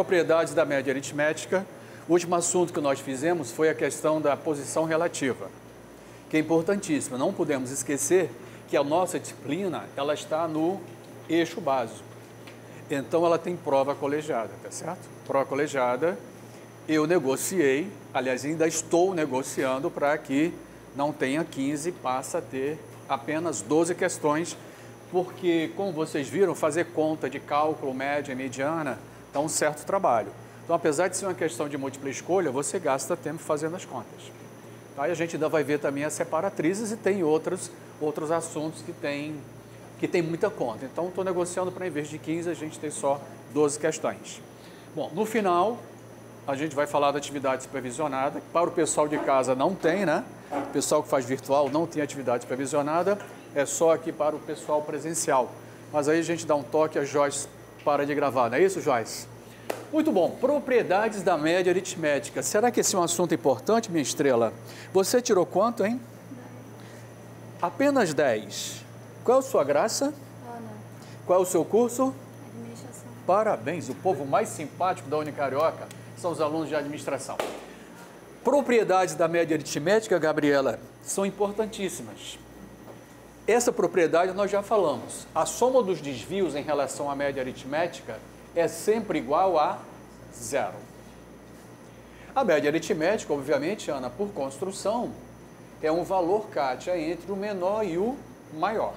propriedades da média aritmética. O último assunto que nós fizemos foi a questão da posição relativa, que é importantíssima. Não podemos esquecer que a nossa disciplina, ela está no eixo básico. Então, ela tem prova colegiada, tá certo? Prova colegiada, eu negociei, aliás, ainda estou negociando para que não tenha 15, passa a ter apenas 12 questões, porque, como vocês viram, fazer conta de cálculo, média e mediana dá um certo trabalho. Então, apesar de ser uma questão de múltipla escolha, você gasta tempo fazendo as contas. Tá? E a gente ainda vai ver também as separatrizes e tem outros assuntos que tem muita conta. Então, estou negociando para, em vez de 15, a gente tem só 12 questões. Bom, no final, a gente vai falar da atividade supervisionada. Para o pessoal de casa não tem, né? O pessoal que faz virtual não tem atividade supervisionada, é só aqui para o pessoal presencial. Mas aí a gente dá um toque, a Joyce para de gravar, não é isso, Joyce? Muito bom, propriedades da média aritmética. Será que esse é um assunto importante, minha estrela? Você tirou quanto, hein? 10. Apenas 10. Qual é a sua graça? Ana. Qual é o seu curso? Administração. Parabéns, o povo mais simpático da Unicarioca são os alunos de administração. Propriedades da média aritmética, Gabriela, são importantíssimas. Essa propriedade nós já falamos. A soma dos desvios em relação à média aritmética é sempre igual a 0. A média aritmética, obviamente, Ana, por construção, é um valor Kátia entre o menor e o maior.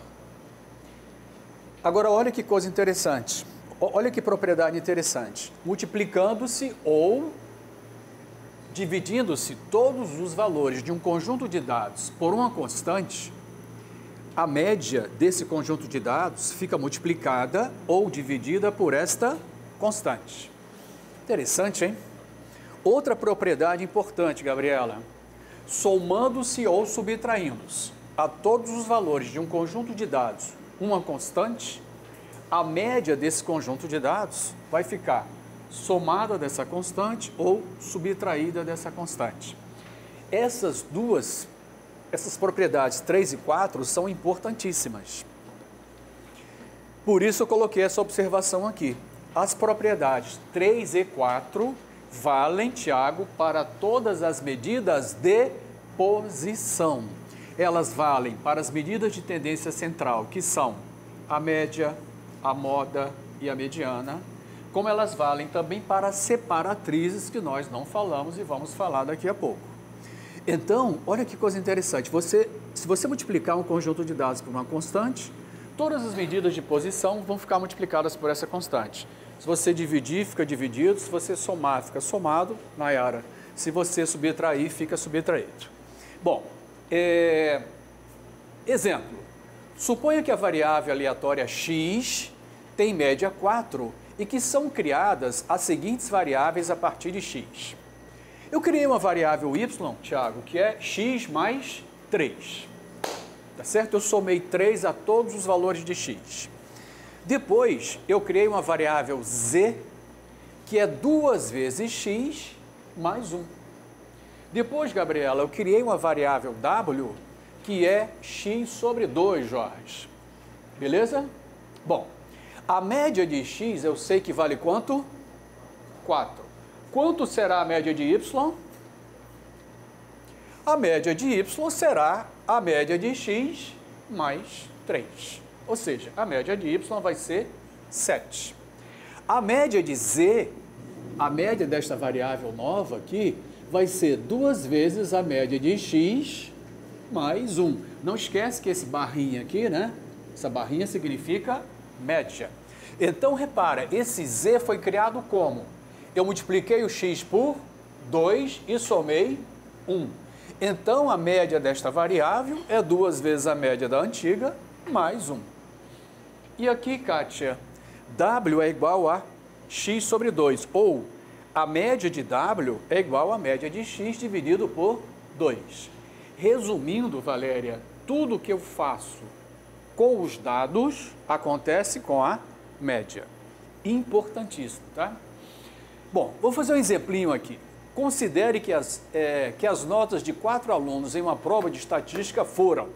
Agora, olha que coisa interessante. Olha que propriedade interessante. Multiplicando-se ou dividindo-se todos os valores de um conjunto de dados por uma constante, a média desse conjunto de dados fica multiplicada ou dividida por esta constante. Interessante, hein? Outra propriedade importante, Gabriela. Somando-se ou subtraindo-se a todos os valores de um conjunto de dados uma constante, a média desse conjunto de dados vai ficar somada dessa constante ou subtraída dessa constante. Essas propriedades 3 e 4 são importantíssimas. Por isso eu coloquei essa observação aqui. As propriedades 3 e 4 valem, Tiago, para todas as medidas de posição. Elas valem para as medidas de tendência central, que são a média, a moda e a mediana, como elas valem também para as separatrizes, que nós não falamos e vamos falar daqui a pouco. Então, olha que coisa interessante, se você multiplicar um conjunto de dados por uma constante, todas as medidas de posição vão ficar multiplicadas por essa constante. Se você dividir, fica dividido, se você somar, fica somado, Nayara. Se você subtrair, fica subtraído. Bom, exemplo, suponha que a variável aleatória x tem média 4 e que são criadas as seguintes variáveis a partir de x. Eu criei uma variável y, Tiago, que é x mais 3. Tá certo? Eu somei 3 a todos os valores de x. Depois, eu criei uma variável z, que é 2 vezes x mais 1. Depois, Gabriela, eu criei uma variável w, que é x sobre 2, Jorge. Beleza? Bom, a média de x eu sei que vale quanto? 4. Quanto será a média de y? A média de y será a média de x mais 3. Ou seja, a média de y vai ser 7. A média de z, a média desta variável nova aqui, vai ser 2 vezes a média de x mais 1. Não esquece que esse barrinha aqui, né? Essa barrinha significa média. Então, repara, esse z foi criado como? Eu multipliquei o x por 2 e somei 1. Então, a média desta variável é 2 vezes a média da antiga mais 1. E aqui, Kátia, w é igual a x sobre 2, ou a média de w é igual à média de x dividido por 2. Resumindo, Valéria, tudo que eu faço com os dados acontece com a média. Importantíssimo, tá? Bom, vou fazer um exemplinho aqui. Considere que as notas de 4 alunos em uma prova de estatística foram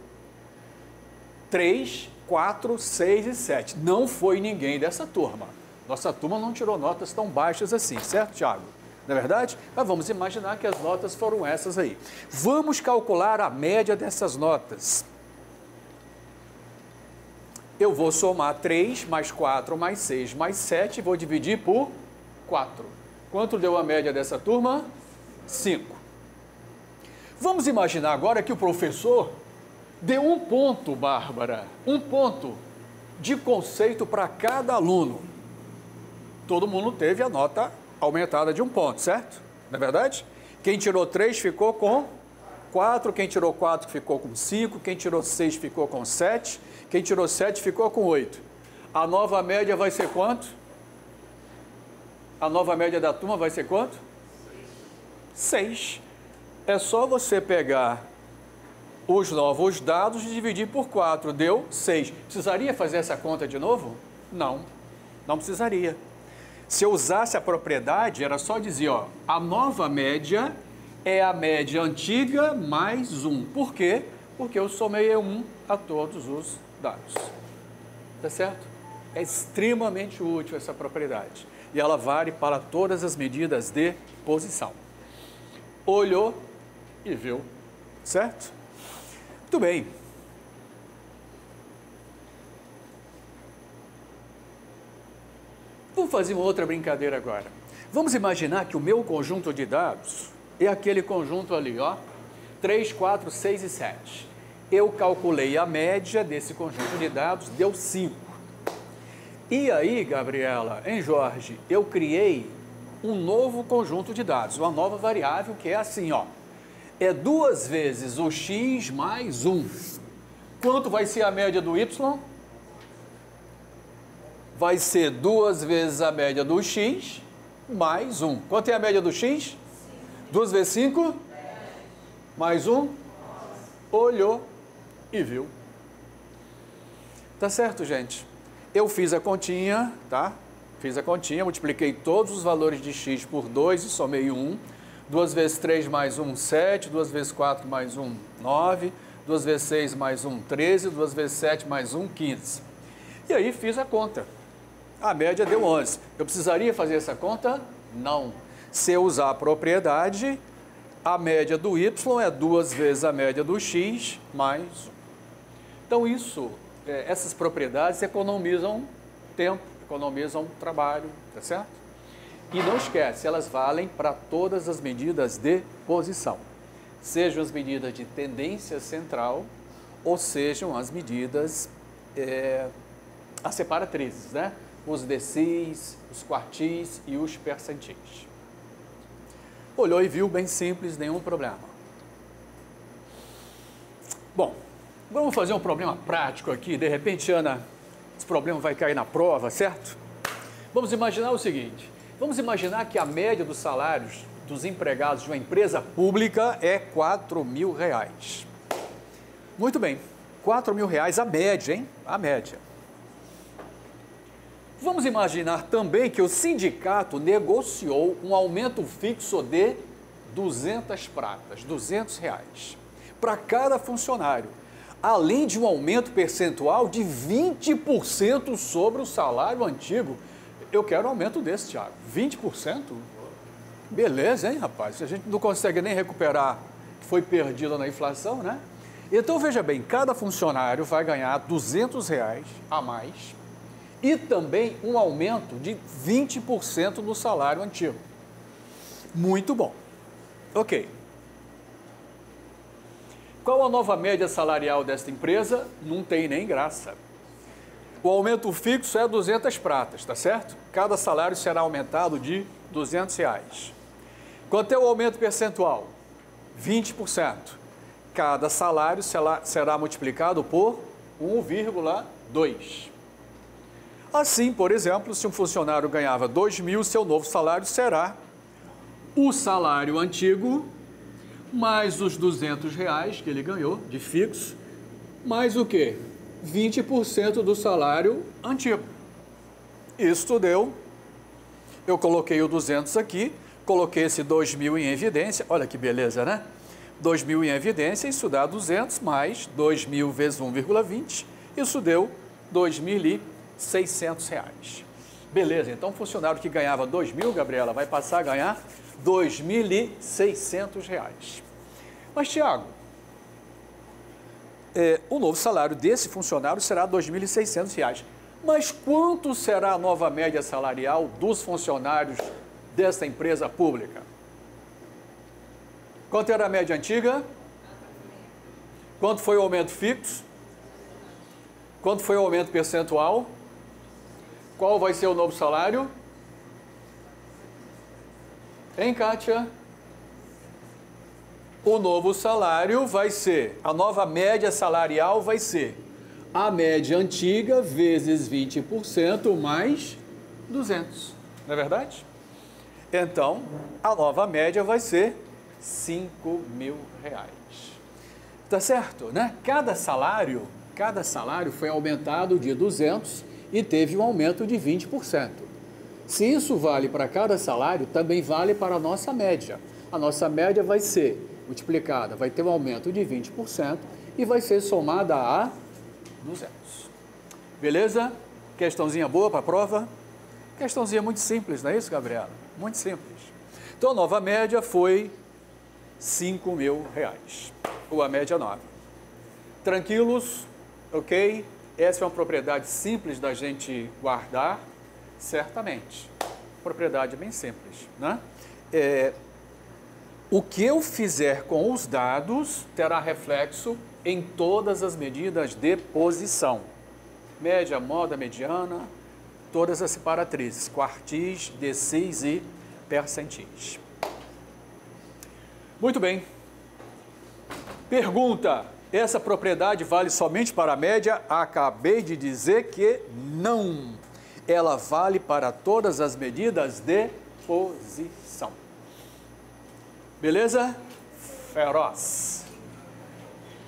3, 4, 6 e 7. Não foi ninguém dessa turma. Nossa turma não tirou notas tão baixas assim, certo, Tiago? Não é verdade? Mas vamos imaginar que as notas foram essas aí. Vamos calcular a média dessas notas. Eu vou somar 3 mais 4 mais 6 mais 7 e vou dividir por 4. Quanto deu a média dessa turma? 5. Vamos imaginar agora que o professor deu um ponto, Bárbara, um ponto de conceito para cada aluno. Todo mundo teve a nota aumentada de um ponto, certo? Não é verdade? Quem tirou 3 ficou com 4, quem tirou 4 ficou com 5, quem tirou 6 ficou com 7, quem tirou 7 ficou com 8. A nova média vai ser quanto? A nova média da turma vai ser quanto? 6. É só você pegar os novos dados e dividir por 4, deu 6. Precisaria fazer essa conta de novo? Não, não precisaria. Se eu usasse a propriedade, era só dizer, ó, a nova média é a média antiga mais 1. Por quê? Porque eu somei 1 a todos os dados. Tá certo? É extremamente útil essa propriedade. E ela vale para todas as medidas de posição. Olhou e viu. Certo? Muito bem. Vamos fazer uma outra brincadeira agora. Vamos imaginar que o meu conjunto de dados é aquele conjunto ali, ó, 3, 4, 6 e 7. Eu calculei a média desse conjunto de dados, deu 5. E aí, Gabriela, hein, Jorge, eu criei um novo conjunto de dados, uma nova variável que é assim, ó, é 2 vezes o x mais 1. Quanto vai ser a média do y? Vai ser 2 vezes a média do x mais 1. Quanto é a média do x? 2 vezes 5? Mais 1? Olhou e viu. Tá certo, gente? Eu fiz a continha, tá? Fiz a continha, multipliquei todos os valores de x por 2 e somei 1. 2 vezes 3 mais 1, 7. 2 vezes 4 mais 1, 9. 2 vezes 6 mais 1, 13. 2 vezes 7 mais 1, 15. E aí fiz a conta. A média deu 11. Eu precisaria fazer essa conta? Não. Se eu usar a propriedade, a média do y é 2 vezes a média do x mais 1. Então, essas propriedades economizam tempo, economizam trabalho, tá certo? E não esquece, elas valem para todas as medidas de posição. Sejam as medidas de tendência central ou sejam as medidas as separatrizes, né? Os decis, os quartis e os percentis. Olhou e viu, bem simples, nenhum problema. Bom, vamos fazer um problema prático aqui. De repente, Ana, esse problema vai cair na prova, certo? Vamos imaginar o seguinte. Vamos imaginar que a média dos salários dos empregados de uma empresa pública é R$4.000. Muito bem, R$4.000 a média, hein? A média. Vamos imaginar também que o sindicato negociou um aumento fixo de 200 pratas, R$200, para cada funcionário, além de um aumento percentual de 20% sobre o salário antigo. Eu quero um aumento desse, Thiago. 20%? Beleza, hein, rapaz? A gente não consegue nem recuperar o que foi perdido na inflação, né? Então, veja bem, cada funcionário vai ganhar R$200 a mais e também um aumento de 20% no salário antigo. Muito bom. Ok. Qual a nova média salarial desta empresa? Não tem nem graça. O aumento fixo é 200 pratas, tá certo? Cada salário será aumentado de R$200. Quanto é o aumento percentual? 20%. Cada salário será multiplicado por 1,2. Assim, por exemplo, se um funcionário ganhava 2.000, seu novo salário será o salário antigo mais os R$200 que ele ganhou de fixo, mais o quê? 20% do salário antigo. Isso deu, eu coloquei o 200 aqui, coloquei esse 2.000 em evidência, olha que beleza, né? 2.000 em evidência, isso dá 200 mais 2.000 vezes 1,20, isso deu R$2.600. Beleza, então o funcionário que ganhava 2.000, Gabriela, vai passar a ganhar R$ 2.600. Mas, Tiago, o novo salário desse funcionário será R$ 2.600. Mas quanto será a nova média salarial dos funcionários desta empresa pública? Quanto era a média antiga? Quanto foi o aumento fixo? Quanto foi o aumento percentual? Qual vai ser o novo salário? Hein, Kátia? O novo salário vai ser, a nova média salarial vai ser a média antiga vezes 20% mais 200. Não é verdade? Então, a nova média vai ser R$ 5.000. Tá certo, né? Cada salário foi aumentado de 200 e teve um aumento de 20%. Se isso vale para cada salário, também vale para a nossa média. A nossa média vai ser multiplicada, vai ter um aumento de 20% e vai ser somada a 200. Beleza? Questãozinha boa para a prova? Questãozinha muito simples, não é isso, Gabriela? Muito simples. Então, a nova média foi R$ 5.000, ou a média nova. Tranquilos? Ok? Essa é uma propriedade simples da gente guardar, certamente. Propriedade bem simples, né? O que eu fizer com os dados terá reflexo em todas as medidas de posição. Média, moda, mediana, todas as separatrizes, quartis, decis e percentis. Muito bem. Pergunta: essa propriedade vale somente para a média? Acabei de dizer que não. Ela vale para todas as medidas de posição. Beleza? Feroz.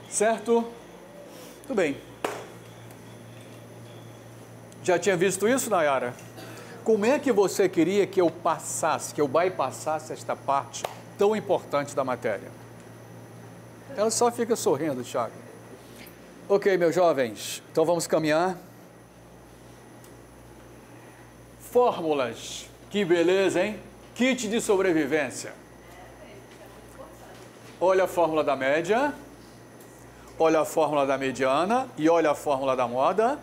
Certo? Tudo bem. Já tinha visto isso, Nayara? Como é que você queria que eu passasse, que eu bypassasse esta parte tão importante da matéria? Ela só fica sorrindo, Thiago. Ok, meus jovens, então vamos caminhar. Fórmulas. Que beleza, hein? Kit de sobrevivência. Olha a fórmula da média, olha a fórmula da mediana e olha a fórmula da moda.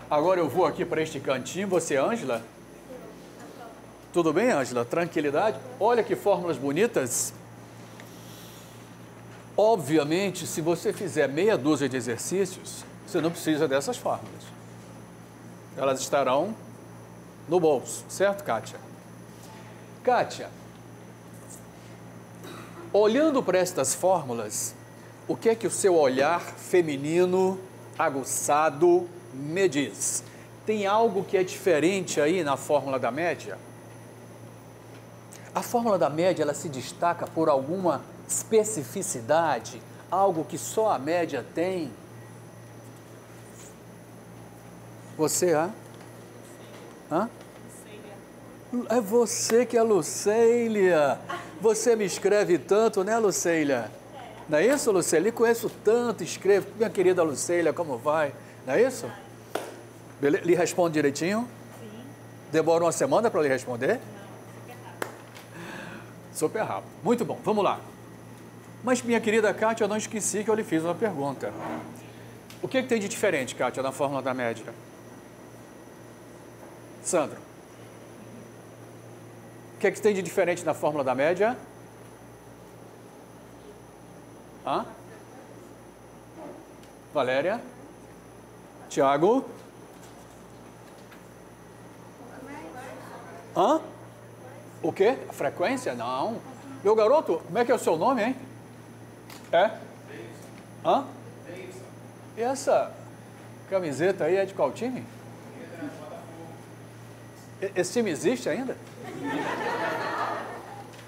Agora eu vou aqui para este cantinho. Você, Ângela? Tudo bem, Ângela? Tranquilidade? Olha que fórmulas bonitas. Obviamente, se você fizer meia dúzia de exercícios, você não precisa dessas fórmulas. Elas estarão no bolso, certo, Kátia? Kátia, olhando para estas fórmulas, o que é que o seu olhar feminino aguçado me diz? Tem algo que é diferente aí na fórmula da média? A fórmula da média, ela se destaca por alguma especificidade, algo que só a média tem? Você, Hã? É você que é Lucélia. Você me escreve tanto, né, Lucélia? Não é isso, Lucélia? Lhe conheço tanto, escrevo. Minha querida Lucélia, como vai? Não é isso? Lhe responde direitinho? Sim. Demora uma semana para lhe responder? Não, super rápido. Super rápido. Muito bom, vamos lá. Mas, minha querida Kátia, eu não esqueci que eu lhe fiz uma pergunta. O que tem de diferente, Kátia, na fórmula da média? Sandro? O que tem de diferente na fórmula da média? Valéria? Tiago? O quê? A frequência? Não. Meu garoto, como é que é o seu nome, hein? E essa camiseta aí é de qual time? Esse time existe ainda?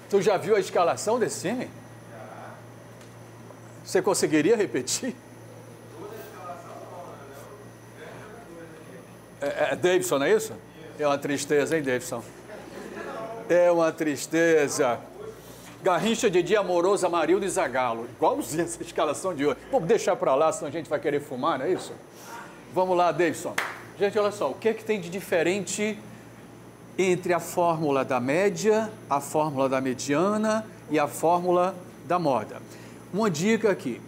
Tu já viu a escalação desse time? Você conseguiria repetir? Davidson, não é isso? É uma tristeza, hein, Davidson? É uma tristeza. Garrincha, Didi, Amoroso, Amarildo e Zagallo. Igualzinha essa escalação de hoje. Vamos deixar para lá, senão a gente vai querer fumar, não é isso? Vamos lá, Davidson. Gente, olha só, o que é que tem de diferente entre a fórmula da média, a fórmula da mediana e a fórmula da moda. Uma dica aqui.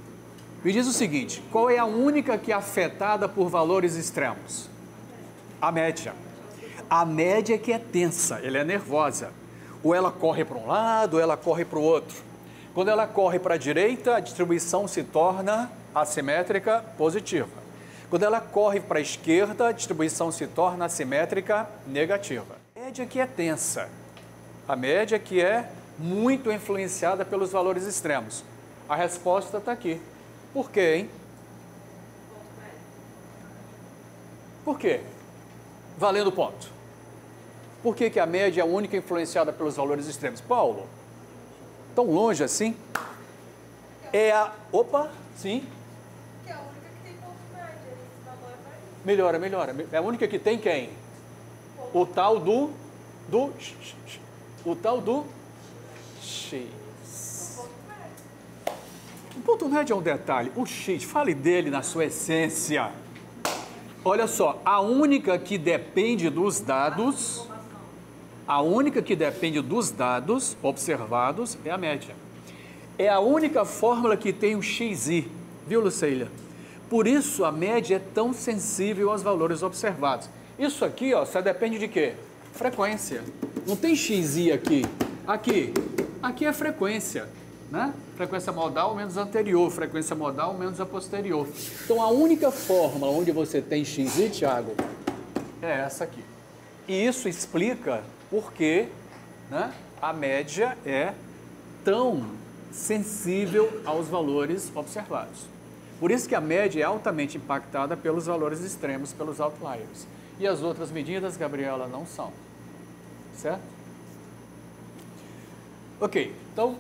Me diz o seguinte, qual é a única que é afetada por valores extremos? A média. A média que é tensa, ela é nervosa. Ou ela corre para um lado, ou ela corre para o outro. Quando ela corre para a direita, a distribuição se torna assimétrica positiva. Quando ela corre para a esquerda, a distribuição se torna assimétrica negativa. A média que é tensa. A média que é muito influenciada pelos valores extremos. A resposta está aqui. Por quê, hein? Por quê? Valendo ponto. Por que que a média é a única influenciada pelos valores extremos? Paulo, tão longe assim? É a... Opa, sim. Que é a única que tem ponto médio. Esse valor varia. Melhora, melhora. É a única que tem quem? O tal do X. O ponto médio é um detalhe. O X, fale dele na sua essência. Olha só, a única que depende dos dados, observados é a média. É a única fórmula que tem o XI, viu, Lucília? Por isso a média é tão sensível aos valores observados. Isso aqui, ó, só depende de quê? Frequência. Não tem XI aqui. Aqui é frequência, né? Frequência modal menos anterior, frequência modal menos a posterior. Então, a única fórmula onde você tem XI, Thiago, é essa aqui. E isso explica por que, né, a média é tão sensível aos valores observados. Por isso que a média é altamente impactada pelos valores extremos, pelos outliers. E as outras medidas, Gabriela, não são. Certo? Ok, então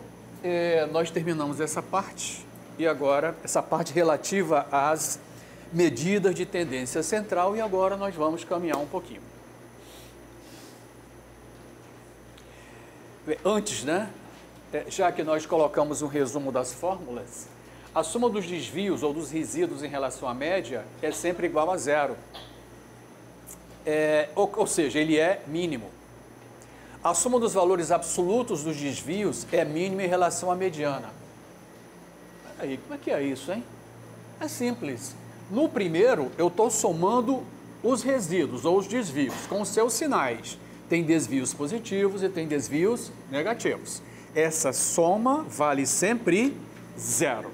nós terminamos essa parte e agora essa parte relativa às medidas de tendência central e agora nós vamos caminhar um pouquinho. Antes, né, já que nós colocamos um resumo das fórmulas, a soma dos desvios ou dos resíduos em relação à média é sempre igual a zero. Ou seja, ele é mínimo. A soma dos valores absolutos dos desvios é mínima em relação à mediana. Aí, como é que é isso, hein? É simples. No primeiro, eu estou somando os resíduos ou os desvios com os seus sinais. Tem desvios positivos e tem desvios negativos. Essa soma vale sempre zero.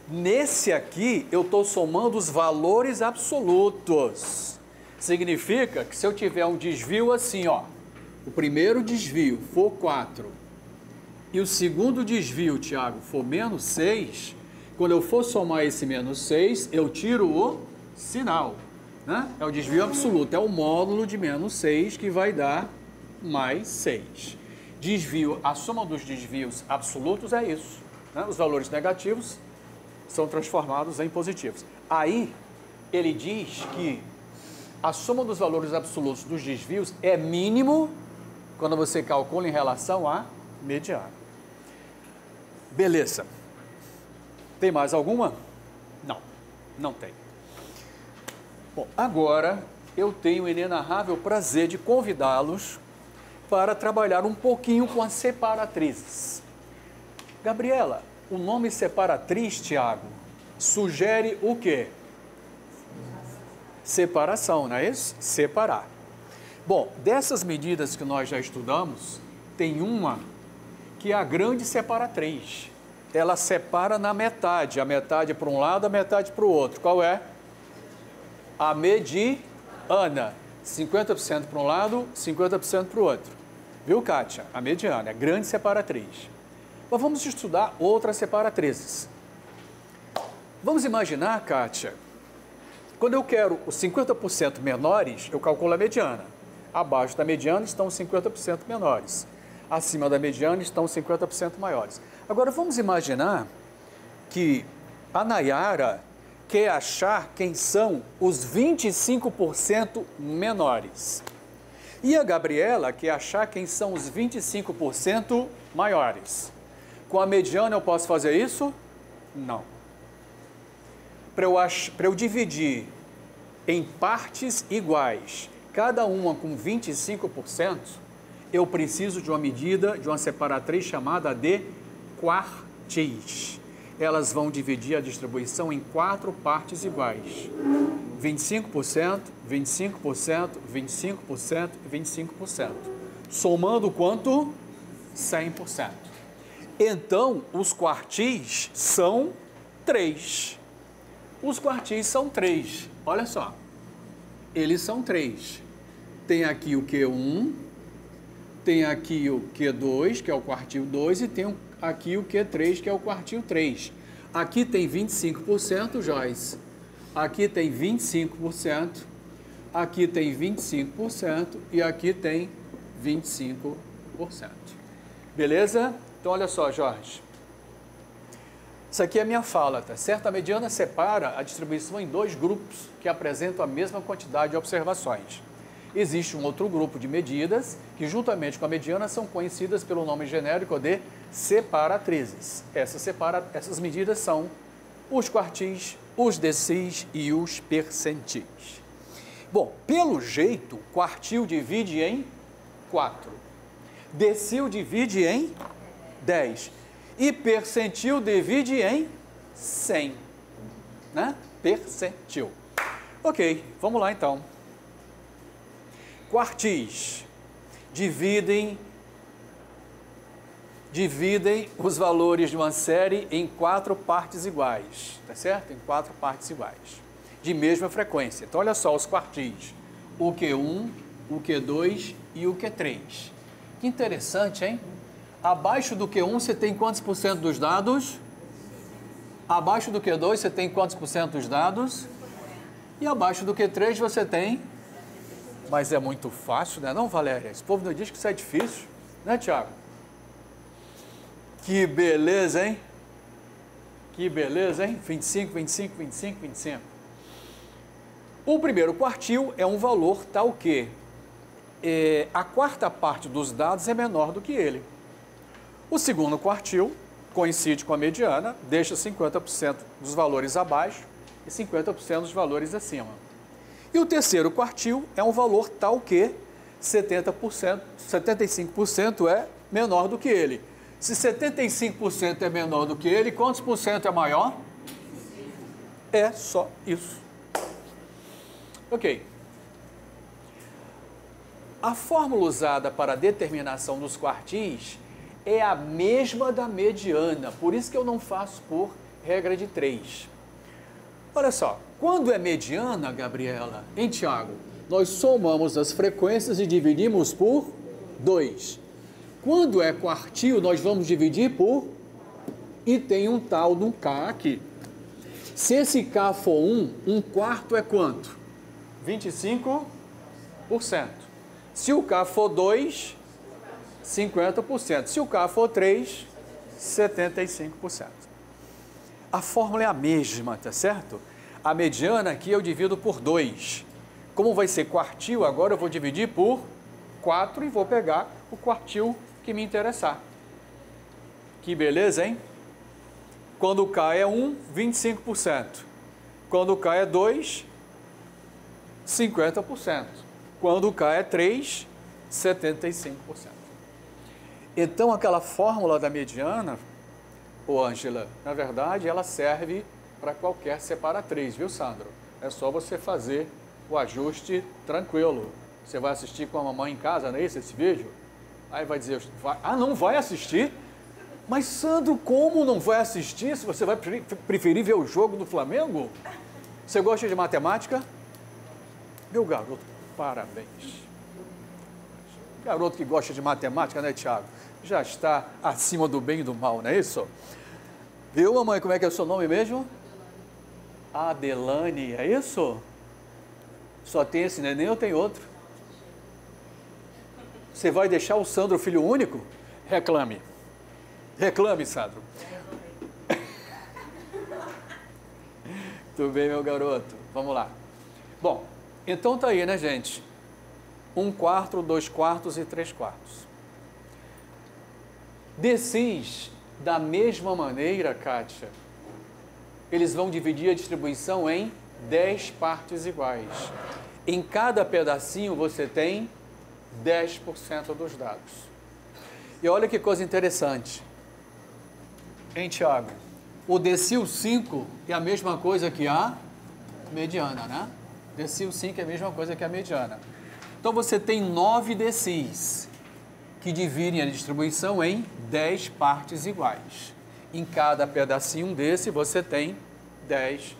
Nesse aqui, eu estou somando os valores absolutos. Significa que se eu tiver um desvio assim, ó, o primeiro desvio for 4 e o segundo desvio, Tiago, for menos 6, quando eu for somar esse menos 6, eu tiro o sinal, né? É o desvio absoluto, é o módulo de menos 6 que vai dar mais 6. Desvio, a soma dos desvios absolutos é isso, né? Os valores negativos são transformados em positivos. Aí, ele diz que a soma dos valores absolutos dos desvios é mínimo quando você calcula em relação à mediana. Beleza. Tem mais alguma? Não, não tem. Bom, agora eu tenho o inenarrável prazer de convidá-los para trabalhar um pouquinho com as separatrizes. Gabriela, o nome separatriz, Tiago, sugere o quê? Separação, não é isso? Separar. Bom, dessas medidas que nós já estudamos, tem uma que é a grande separatriz. Ela separa na metade, a metade para um lado, a metade para o outro. Qual é? A mediana. 50% para um lado, 50% para o outro. Viu, Kátia? A mediana, é a grande separatriz. Mas vamos estudar outras separatrizes. Vamos imaginar, Kátia, quando eu quero os 50% menores, eu calculo a mediana. Abaixo da mediana estão os 50% menores. Acima da mediana estão os 50% maiores. Agora, vamos imaginar que a Nayara quer achar quem são os 25% menores. E a Gabriela quer achar quem são os 25% maiores. Com a mediana eu posso fazer isso? Não. Para eu dividir em partes iguais cada uma com 25%, eu preciso de uma medida, de uma separatriz chamada de quartis. Elas vão dividir a distribuição em 4 partes iguais. 25%, 25%, 25% e 25%. Somando quanto? 100%. Então, os quartis são 3. Os quartis são 3. Olha só. Eles são 3. Tem aqui o Q1, tem aqui o Q2, que é o quartil 2, e tem aqui o Q3, que é o quartil 3. Aqui tem 25%, Joyce. Aqui tem 25%. Aqui tem 25% e aqui tem 25%. Beleza? Então, olha só, Jorge. Isso aqui é a minha fala, tá certo? A mediana separa a distribuição em 2 grupos que apresentam a mesma quantidade de observações. Existe um outro grupo de medidas que, juntamente com a mediana, são conhecidas pelo nome genérico de separatrizes. Essas medidas são os quartis, os decis e os percentis. Bom, pelo jeito, quartil divide em 4. Decil divide em 10. E percentil divide em 100. Né? Percentil. Ok, vamos lá então. Quartis dividem os valores de uma série em 4 partes iguais, tá certo? Em 4 partes iguais, de mesma frequência. Então, olha só os quartis, o Q1, o Q2 e o Q3. Que interessante, hein? Abaixo do Q1 você tem quantos por cento dos dados? Abaixo do Q2 você tem quantos por cento dos dados? E abaixo do Q3 você tem... Mas é muito fácil, né? Não, Valéria? Esse povo não diz que isso é difícil, né, Tiago? Que beleza, hein? Que beleza, hein? 25, 25, 25, 25. O primeiro quartil é um valor tal que a quarta parte dos dados é menor do que ele. O segundo quartil coincide com a mediana, deixa 50% dos valores abaixo e 50% dos valores acima. E o terceiro quartil é um valor tal que 70%, 75% é menor do que ele. Se 75% é menor do que ele, quantos por cento é maior? É só isso. Ok. A fórmula usada para a determinação dos quartis é a mesma da mediana, por isso que eu não faço por regra de 3. Olha só, quando é mediana, Gabriela, em Tiago, nós somamos as frequências e dividimos por 2. Quando é quartil, nós vamos dividir por... E tem um tal de um K aqui. Se esse K for 1, 1/4 é quanto? 25%. Se o K for 2, 50%. Se o K for 3, 75%. A fórmula é a mesma, tá certo? A mediana aqui eu divido por 2. Como vai ser quartil, agora eu vou dividir por 4 e vou pegar o quartil que me interessar. Que beleza, hein? Quando o K é 1, 25%. Quando o K é 2, 50%. Quando o K é 3, 75%. Então, aquela fórmula da mediana, Ângela, na verdade, ela serve para qualquer separatriz, viu, Sandro? É só você fazer o ajuste tranquilo. Você vai assistir com a mamãe em casa, não é isso, esse vídeo? Aí vai dizer, não vai assistir? Mas, Sandro, como não vai assistir se você vai preferir ver o jogo do Flamengo? Você gosta de matemática? Meu garoto, parabéns. Garoto que gosta de matemática, né, Tiago? Já está acima do bem e do mal, não é isso? Viu, mamãe, como é que é o seu nome mesmo? Adelane, é isso? Só tem esse neném ou tem outro? Você vai deixar o Sandro filho único? Reclame. Reclame, Sandro. Tudo bem, meu garoto? Vamos lá. Bom, então tá aí, né, gente? 1/4, 2/4 e 3/4. Decis, da mesma maneira, Kátia, eles vão dividir a distribuição em 10 partes iguais. Em cada pedacinho você tem 10% dos dados. E olha que coisa interessante. Hein, Tiago? O decil 5 é a mesma coisa que a mediana, né? Decil 5 é a mesma coisa que a mediana. Então você tem 9 decis que dividem a distribuição em 10 partes iguais. Em cada pedacinho desse você tem 10%.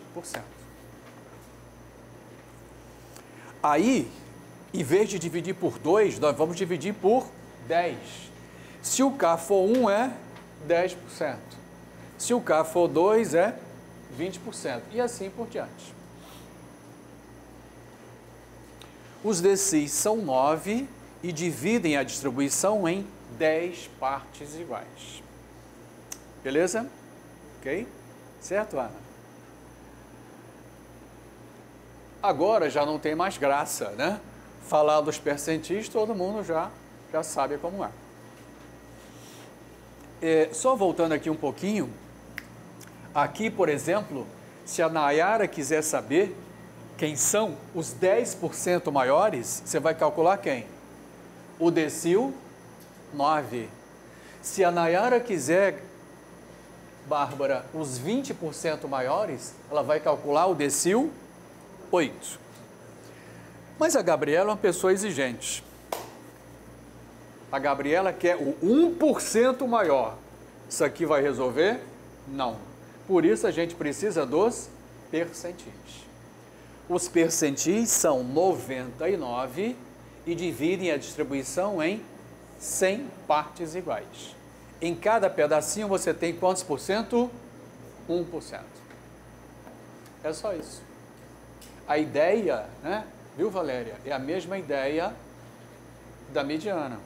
Aí, em vez de dividir por 2, nós vamos dividir por 10. Se o K for 1 é 10%. Se o K for 2 é 20%. E assim por diante. Os decis são 9 e dividem a distribuição em 10 partes iguais. Beleza? Ok? Certo, Ana? Agora já não tem mais graça, né? Falar dos percentis, todo mundo já sabe como é. Só voltando aqui um pouquinho, aqui, por exemplo, se a Nayara quiser saber quem são os 10% maiores, você vai calcular quem? O decil 9. Se a Nayara quiser, Bárbara, os 20% maiores, ela vai calcular o decil 8. Mas a Gabriela é uma pessoa exigente. A Gabriela quer o 1% maior. Isso aqui vai resolver? Não. Por isso a gente precisa dos percentis. Os percentis são 99 e dividem a distribuição em 100 partes iguais. Em cada pedacinho você tem quantos por cento? 1%. É só isso. A ideia, né, viu, Valéria? É a mesma ideia da mediana.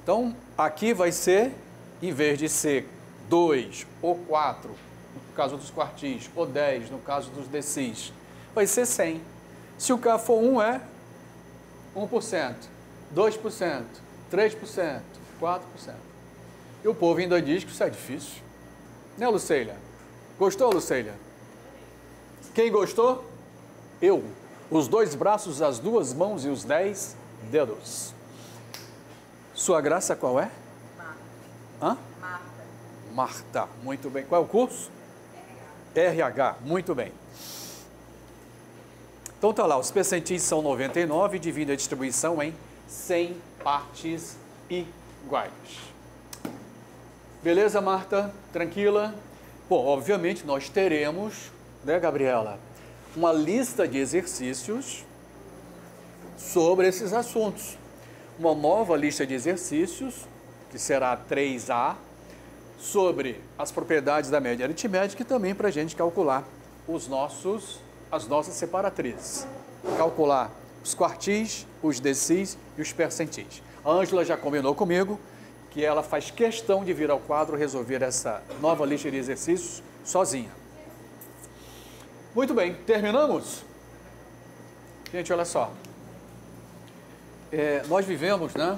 Então, aqui vai ser, em vez de ser 2 ou 4, no caso dos quartis, ou 10, no caso dos decis, vai ser 100. Se o K for 1, é 1%, 2%, 3%, 4%. E o povo ainda diz que isso é difícil. Né, Lucélia? Gostou, Lucélia? Quem gostou? Eu. Os 2 braços, as 2 mãos e os 10 dedos. Sua graça qual é? Marta. Hã? Marta. Marta. Muito bem. Qual é o curso? RH. Muito bem. Então tá lá, os percentis são 99 e dividem a distribuição em 100 partes iguais. Beleza, Marta? Tranquila? Bom, obviamente nós teremos, né, Gabriela, uma lista de exercícios sobre esses assuntos. Uma nova lista de exercícios, que será 3A, sobre as propriedades da média aritmética e também para a gente calcular as nossas separatrizes. Calcular os quartis, os decis e os percentis. A Ângela já combinou comigo que ela faz questão de vir ao quadro resolver essa nova lista de exercícios sozinha. Muito bem, terminamos? Gente, olha só. Nós vivemos, né?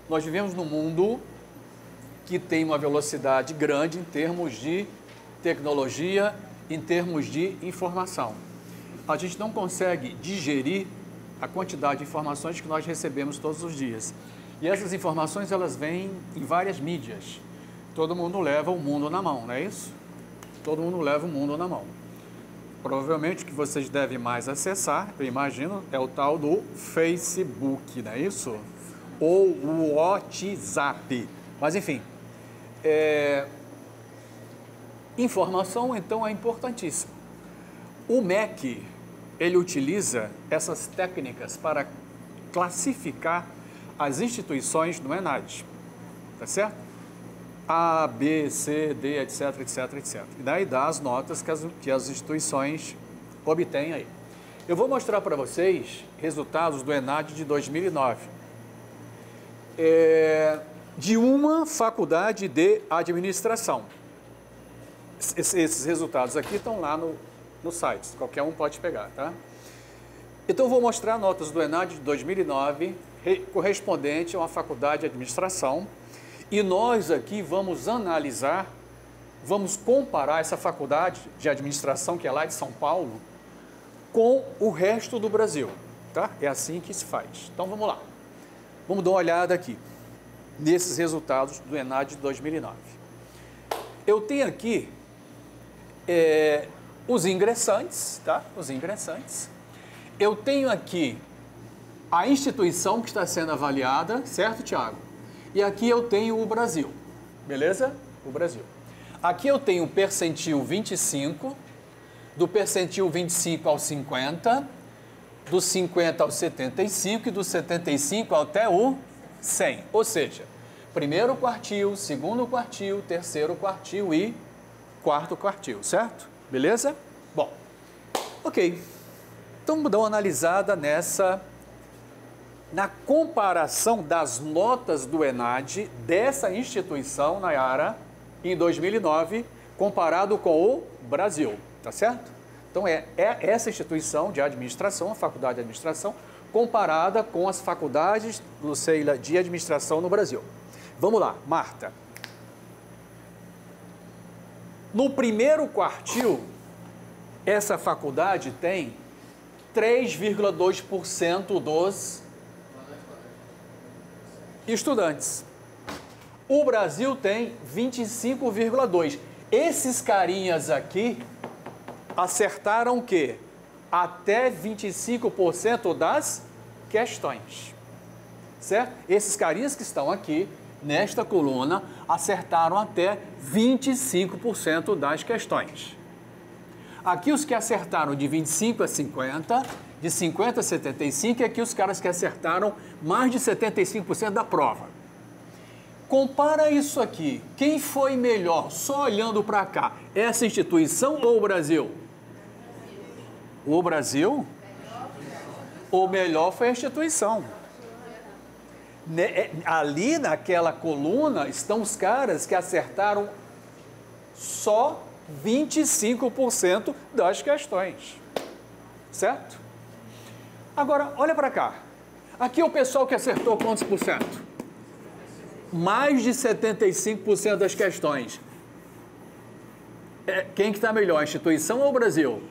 Nós vivemos num mundo que tem uma velocidade grande em termos de tecnologia, em termos de informação. A gente não consegue digerir a quantidade de informações que nós recebemos todos os dias. E essas informações, elas vêm em várias mídias. Todo mundo leva o mundo na mão, não é isso? Todo mundo leva o mundo na mão. Provavelmente o que vocês devem mais acessar, eu imagino, é o tal do Facebook, não é isso? Ou o WhatsApp. Mas, enfim, informação, então, é importantíssima. O MEC, ele utiliza essas técnicas para classificar as instituições do ENAD, tá certo? A, B, C, D, etc, etc, etc. E daí dá as notas que as instituições obtêm aí. Eu vou mostrar para vocês resultados do ENAD de 2009. De uma faculdade de administração. Esses resultados aqui estão lá no site, qualquer um pode pegar, tá? Então, eu vou mostrar notas do ENAD de 2009, correspondente a uma faculdade de administração, e nós aqui vamos analisar vamos comparar essa faculdade de administração, que é lá de São Paulo, com o resto do Brasil, tá? É assim que se faz. Então, vamos lá. Vamos dar uma olhada aqui, nesses resultados do ENAD de 2009. Eu tenho aqui os ingressantes, tá? Os ingressantes. Eu tenho aqui a instituição que está sendo avaliada, certo, Tiago? E aqui eu tenho o Brasil, beleza? O Brasil. Aqui eu tenho o percentil 25, do percentil 25 ao 50, do 50 ao 75 e do 75 até o 100. Ou seja, primeiro quartil, segundo quartil, terceiro quartil e quarto quartil, certo? Beleza? Bom, ok. Então, vamos dar uma analisada na comparação das notas do ENAD dessa instituição, Nayara, em 2009, comparado com o Brasil, tá certo? Então, é essa instituição de administração, a faculdade de administração, comparada com as faculdades, Lucélia, de administração no Brasil. Vamos lá, Marta. No primeiro quartil, essa faculdade tem 3,2% dos estudantes. O Brasil tem 25,2%. Esses carinhas aqui acertaram o quê? Até 25% das questões. Certo? Esses carinhas que estão aqui, nesta coluna, acertaram até 25% das questões. Aqui os que acertaram de 25 a 50, de 50 a 75, e aqui os caras que acertaram mais de 75% da prova. Compara isso aqui. Quem foi melhor, só olhando para cá, essa instituição ou o Brasil? O Brasil? O melhor foi a instituição. Ali naquela coluna estão os caras que acertaram só 25% das questões. Certo? Agora, olha para cá. Aqui o pessoal que acertou quantos por cento? Mais de 75% das questões. Quem que está melhor, a instituição ou o Brasil?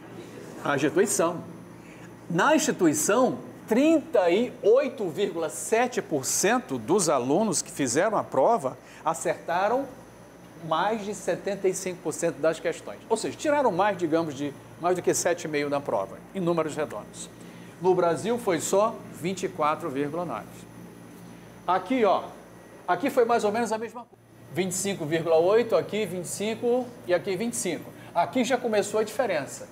A instituição. Na instituição, 38,7% dos alunos que fizeram a prova acertaram mais de 75% das questões. Ou seja, tiraram mais, digamos, de mais do que 7,5% na prova, em números redondos. No Brasil foi só 24,9%. Aqui, ó, aqui foi mais ou menos a mesma coisa. 25,8%, aqui 25% e aqui 25%. Aqui já começou a diferença.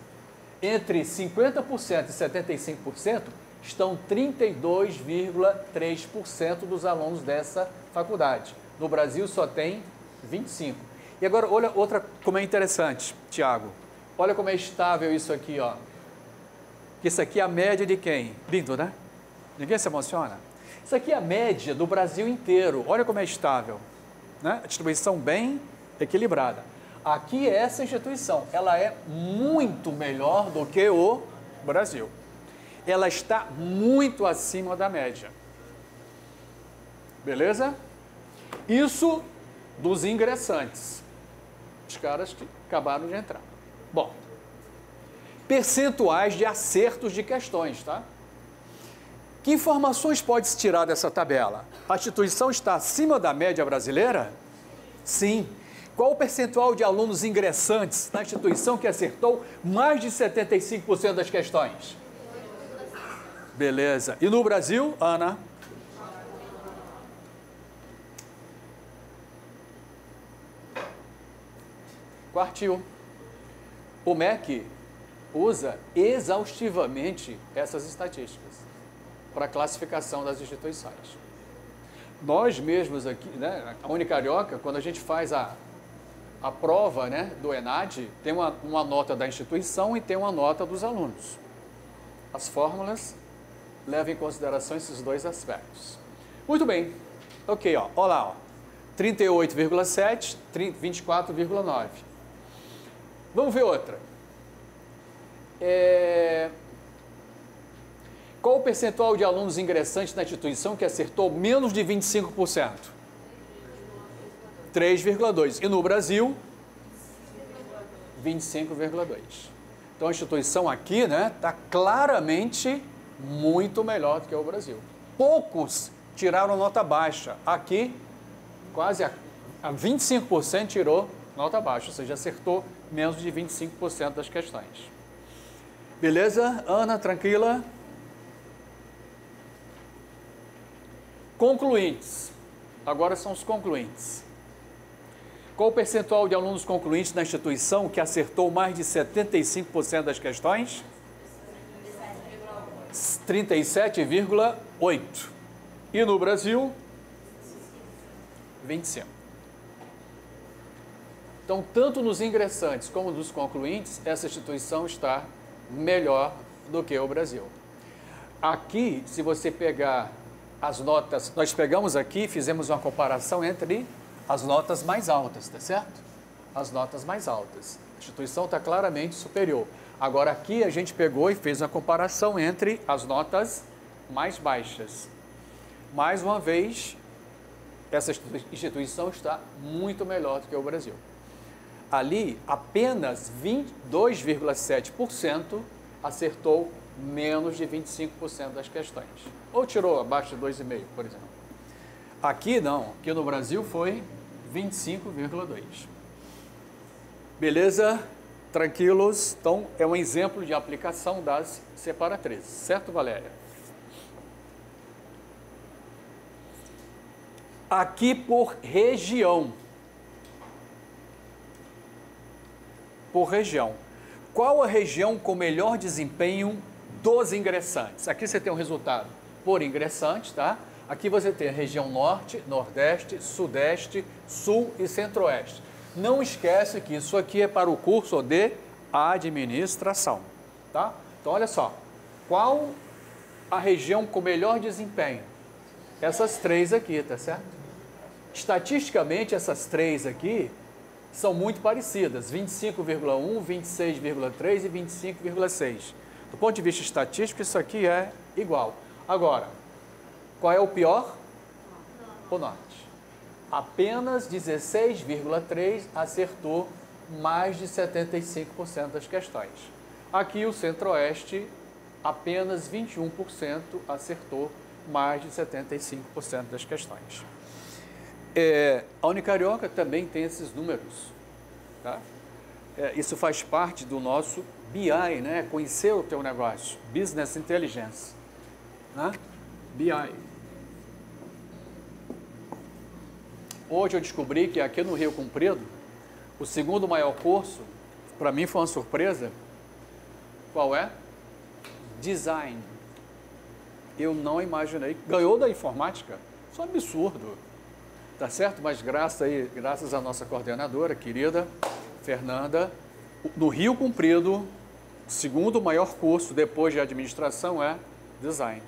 Entre 50% e 75% estão 32,3% dos alunos dessa faculdade. No Brasil só tem 25%. E agora, olha outra como é interessante, Tiago. Olha como é estável isso aqui, ó. Isso aqui é a média de quem? Lindo, né? Ninguém se emociona? Isso aqui é a média do Brasil inteiro. Olha como é estável, né? A distribuição bem equilibrada. Aqui essa instituição, ela é muito melhor do que o Brasil. Ela está muito acima da média. Beleza? Isso dos ingressantes. Os caras que acabaram de entrar. Bom, percentuais de acertos de questões, tá? Que informações pode-se tirar dessa tabela? A instituição está acima da média brasileira? Sim. Qual o percentual de alunos ingressantes na instituição que acertou mais de 75% das questões? Beleza. E no Brasil, Ana? Quartil. O MEC usa exaustivamente essas estatísticas para a classificação das instituições. Nós mesmos aqui, né, a Unicarioca, quando a gente faz a prova, né, do ENAD, tem uma nota da instituição e tem uma nota dos alunos. As fórmulas levam em consideração esses dois aspectos. Muito bem. Ok, ó, olha lá, ó. 38,7, 24,9. Vamos ver outra. Qual o percentual de alunos ingressantes na instituição que acertou menos de 25%? 3,2%. E no Brasil? 25,2. Então a instituição aqui, né, está claramente muito melhor do que o Brasil. Poucos tiraram nota baixa. Aqui, quase a 25% tirou nota baixa, ou seja, acertou menos de 25% das questões. Beleza? Ana, tranquila? Concluintes. Agora são os concluintes. Qual o percentual de alunos concluintes na instituição que acertou mais de 75% das questões? 37,8%. E no Brasil? 25%. Então, tanto nos ingressantes como nos concluintes, essa instituição está melhor do que o Brasil. Aqui, se você pegar as notas, nós pegamos aqui, fizemos uma comparação entre as notas mais altas, tá certo? As notas mais altas. A instituição está claramente superior. Agora aqui a gente pegou e fez uma comparação entre as notas mais baixas. Mais uma vez, essa instituição está muito melhor do que o Brasil. Ali, apenas 22,7% acertou menos de 25% das questões. Ou tirou abaixo de 2,5%, por exemplo. Aqui não, aqui no Brasil foi 25,2%. Beleza? Tranquilos? Então, é um exemplo de aplicação das separatrizes. Certo, Valéria? Aqui por região. Por região. Qual a região com melhor desempenho dos ingressantes? Aqui você tem um resultado por ingressante, tá? Aqui você tem a região Norte, Nordeste, Sudeste, Sul e Centro-Oeste. Não esquece que isso aqui é para o curso de administração, tá? Então, olha só. Qual a região com melhor desempenho? Essas três aqui, tá certo? Estatisticamente, essas três aqui são muito parecidas, 25,1, 26,3 e 25,6. Do ponto de vista estatístico, isso aqui é igual. Agora, qual é o pior? O Norte. Apenas 16,3 acertou mais de 75% das questões. Aqui o Centro-Oeste, apenas 21% acertou mais de 75% das questões. A Unicarioca também tem esses números, tá? Isso faz parte do nosso BI, né? Conhecer o teu negócio, Business Intelligence, né? BI. Hoje eu descobri que aqui no Rio Comprido, o segundo maior curso, para mim foi uma surpresa. Qual é? Design. Eu não imaginei. Ganhou da informática. Isso é um absurdo. Tá certo? Mas graças à nossa coordenadora, querida Fernanda, no Rio Comprido, o segundo maior curso depois de administração é design.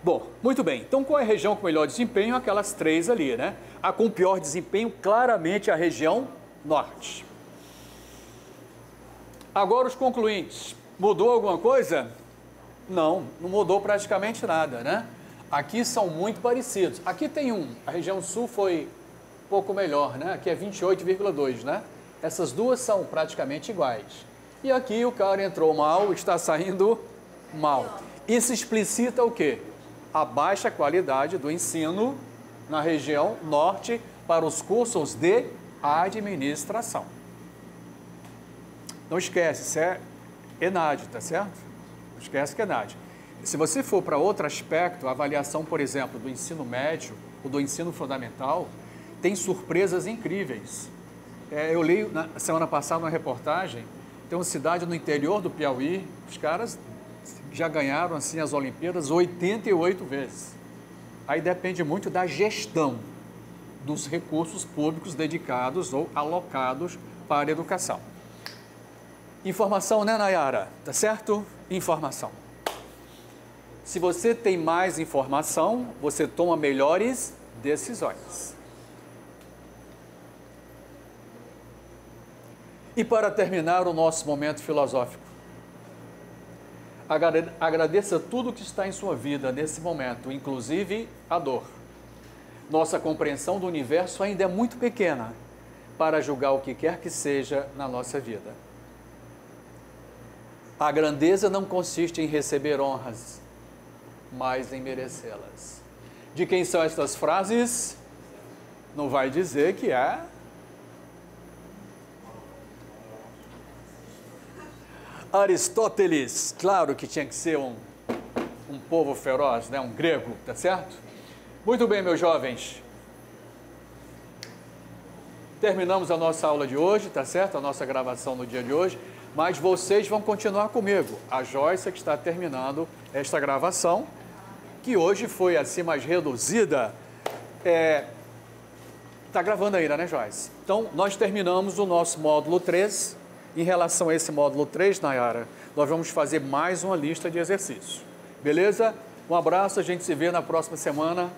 Bom, muito bem. Então, qual é a região com melhor desempenho? Aquelas três ali, né? A com pior desempenho, claramente a região Norte. Agora os concluintes. Mudou alguma coisa? Não, não mudou praticamente nada, né? Aqui são muito parecidos. Aqui tem a região Sul foi um pouco melhor, né? Aqui é 28,2, né? Essas duas são praticamente iguais. E aqui o cara entrou mal, está saindo mal. Isso explicita o quê? A baixa qualidade do ensino na região Norte para os cursos de administração. Não esquece, isso é ENAD, tá certo? Não esquece que é ENAD. Se você for para outro aspecto, a avaliação, por exemplo, do ensino médio ou do ensino fundamental, tem surpresas incríveis. Eu li na semana passada uma reportagem, tem uma cidade no interior do Piauí, os caras já ganharam assim as Olimpíadas 88 vezes. Aí depende muito da gestão dos recursos públicos dedicados ou alocados para a educação. Informação, né, Nayara? Tá certo? Informação. Se você tem mais informação, você toma melhores decisões. E para terminar o nosso momento filosófico, agradeça tudo que está em sua vida nesse momento, inclusive a dor. Nossa compreensão do universo ainda é muito pequena para julgar o que quer que seja na nossa vida. A grandeza não consiste em receber honras, mas em merecê-las. De quem são estas frases? Não vai dizer que é Aristóteles. Claro que tinha que ser um povo feroz, né? Um grego, tá certo? Muito bem, meus jovens. Terminamos a nossa aula de hoje, tá certo? A nossa gravação no dia de hoje. Mas vocês vão continuar comigo. A Joyce é que está terminando esta gravação, que hoje foi assim mais reduzida. Está gravando ainda, né, Joyce? Então, nós terminamos o nosso módulo 3. Em relação a esse módulo 3, Nayara, nós vamos fazer mais uma lista de exercícios. Beleza? Um abraço, a gente se vê na próxima semana.